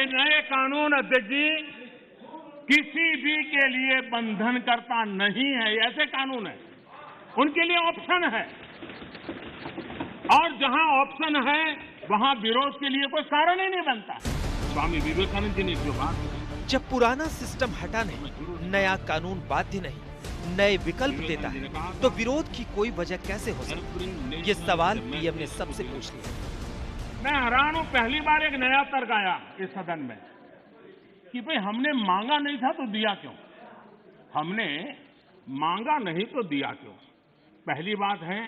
ये नए कानून अध्यक्ष जी किसी भी के लिए बंधन करता नहीं है। ऐसे कानून है, उनके लिए ऑप्शन है, और जहां ऑप्शन है वहां विरोध के लिए कोई कारण ही नहीं बनता। स्वामी विवेकानंद जी ने जो बात, जब पुराना सिस्टम हटाने नया कानून बाध्य नहीं, नए विकल्प देता है, तो विरोध की कोई वजह कैसे हो सकती है? ये सवाल पीएम ने सबसे पूछ लिया। मैं हैरान हूं, पहली बार एक नया तर्क आया इस सदन में कि भाई हमने मांगा नहीं था तो दिया क्यों? हमने मांगा नहीं तो दिया क्यों? पहली बात है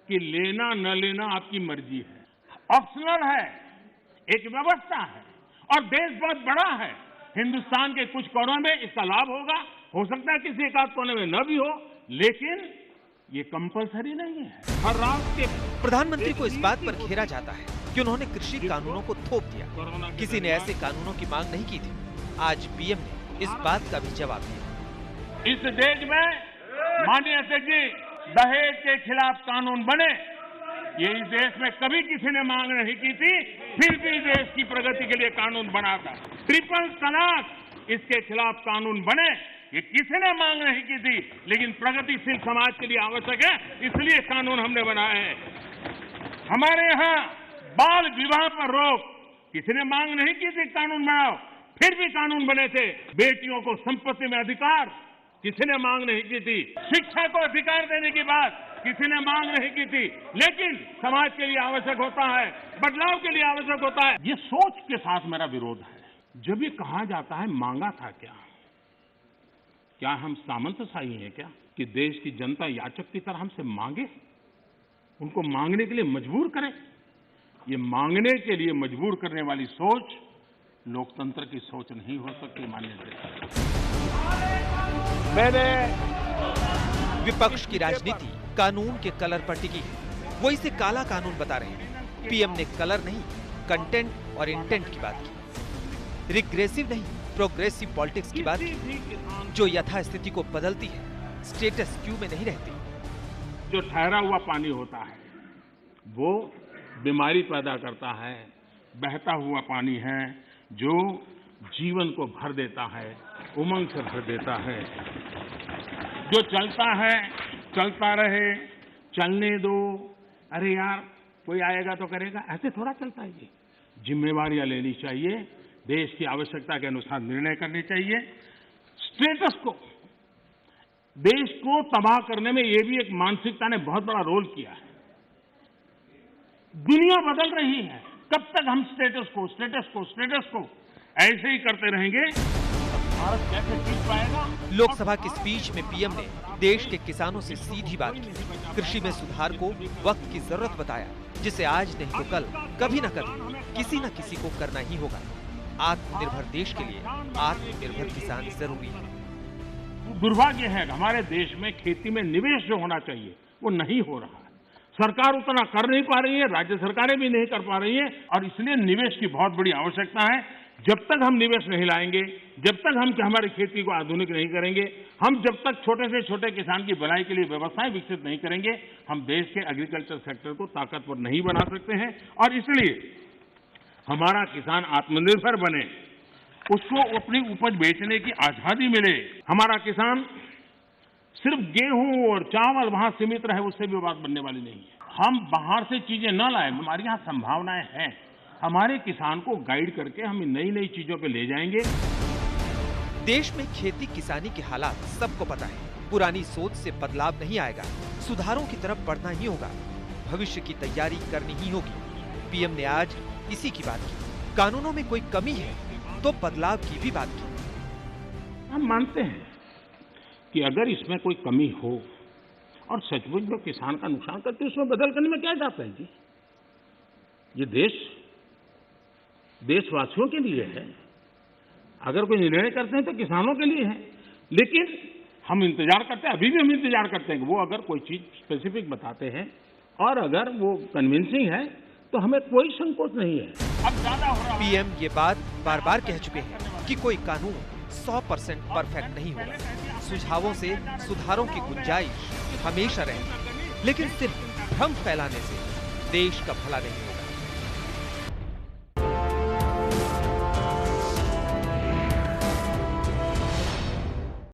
कि लेना न लेना आपकी मर्जी है, ऑप्शनल है, एक व्यवस्था है, और देश बहुत बड़ा है। हिंदुस्तान के कुछ कोनों में इसका लाभ होगा, हो सकता है किसी एक आध कोने में न भी हो, लेकिन ये कंपल्सरी नहीं है। हर रात के प्रधानमंत्री को इस बात पर घेरा जाता है कि उन्होंने कृषि कानूनों को थोप दिया। किसी ने ऐसे कानूनों की मांग नहीं की थी। आज पीएम ने इस बात का भी जवाब दिया। इस देश में माननीय अध्यक्ष जी, दहेज के खिलाफ कानून बने, ये इस देश में कभी किसी ने मांग नहीं की थी, फिर भी देश की प्रगति के लिए कानून बना था। ट्रिपल तलाक, इसके खिलाफ कानून बने, ये किसी ने मांग नहीं की थी, लेकिन प्रगतिशील समाज के लिए आवश्यक है, इसलिए कानून हमने बनाए हैं। हमारे यहाँ बाल विवाह पर रोक, किसी ने मांग नहीं की थी कानून बनाओ, फिर भी कानून बने थे। बेटियों को संपत्ति में अधिकार, किसी ने मांग नहीं की थी। शिक्षा को अधिकार देने की बात किसी ने मांग नहीं की थी, लेकिन समाज के लिए आवश्यक होता है, बदलाव के लिए आवश्यक होता है। ये सोच के साथ मेरा विरोध है। जब ये कहा जाता है मांगा था क्या हम सामंतशाही हैं क्या कि देश की जनता याचक की तरह हमसे मांगे, उनको मांगने के लिए मजबूर करें? ये मांगने के लिए मजबूर करने वाली सोच लोकतंत्र की सोच नहीं हो सकती। माननीय मैंने विपक्ष की राजनीति कानून के कलर पर टिकी है। वो इसे काला कानून बता रहे हैं। पीएम ने कलर नहीं, कंटेंट और इंटेंट की बात की। रिग्रेसिव नहीं, प्रोग्रेसिव पॉलिटिक्स की बात की, जो यथास्थिति को बदलती है, स्टेटस क्यू में नहीं रहती। जो ठहरा हुआ पानी होता है वो बीमारी पैदा करता है, बहता हुआ पानी है जो जीवन को भर देता है, उमंग से भर देता है। जो चलता है चलता रहे, चलने दो, अरे यार कोई आएगा तो करेगा, ऐसे थोड़ा चलता है। ये जिम्मेवारियां लेनी चाहिए, देश की आवश्यकता के अनुसार निर्णय करने चाहिए। स्टेटस को, देश को तबाह करने में ये भी एक मानसिकता ने बहुत बड़ा रोल किया है। दुनिया बदल रही है, कब तक हम स्टेटस को ऐसे ही करते रहेंगे? भारत कैसे टिक पाएगा? लोकसभा की स्पीच में पीएम ने देश के किसानों से सीधी बात की। कृषि में सुधार को वक्त की जरूरत बताया, जिसे आज नहीं तो कल, कभी न कभी किसी न किसी को करना ही होगा। आत्मनिर्भर देश के लिए आत्मनिर्भर किसान जरूरी है। दुर्भाग्य है हमारे देश में खेती में निवेश जो होना चाहिए वो नहीं हो रहा है। सरकार उतना कर नहीं पा रही है, राज्य सरकारें भी नहीं कर पा रही है, और इसलिए निवेश की बहुत बड़ी आवश्यकता है। जब तक हम निवेश नहीं लाएंगे, जब तक हम हमारी खेती को आधुनिक नहीं करेंगे, हम जब तक छोटे से छोटे किसान की भलाई के लिए व्यवस्थाएं विकसित नहीं करेंगे, हम देश के एग्रीकल्चर सेक्टर को ताकतवर नहीं बना सकते हैं। और इसलिए हमारा किसान आत्मनिर्भर बने, उसको अपनी उपज बेचने की आजादी मिले। हमारा किसान सिर्फ गेहूं और चावल वहां सीमित रहे, उससे भी बात बनने वाली नहीं है। हम बाहर से चीजें न लाएं, हमारे यहाँ संभावनाएं हैं। हमारे किसान को गाइड करके हम नई नई चीजों पे ले जाएंगे। देश में खेती किसानी के हालात सबको पता है। पुरानी सोच से बदलाव नहीं आएगा, सुधारों की तरफ बढ़ना ही होगा, भविष्य की तैयारी करनी ही होगी। पीएम ने आज इसी की बात की। कानूनों में कोई कमी है तो बदलाव की भी बात की। हम मानते हैं कि अगर इसमें कोई कमी हो और सचमुच में किसान का नुकसान करते, उसमें बदल करने में क्या जाता है जी? ये देशवासियों के लिए है। अगर कोई निर्णय करते हैं तो किसानों के लिए है। लेकिन हम इंतजार करते हैं, अभी भी हम इंतजार करते हैं कि वो अगर कोई चीज स्पेसिफिक बताते हैं और अगर वो कन्विंसिंग है तो हमें कोई संकोच नहीं है। अब ज्यादा हो रहा है। पीएम ये बात बार बार कह चुके हैं कि कोई कानून 100% परफेक्ट नहीं होगा। सुझावों से सुधारों की गुंजाइश हमेशा रहेगी, लेकिन सिर्फ भ्रम फैलाने से देश का भला नहीं होगा।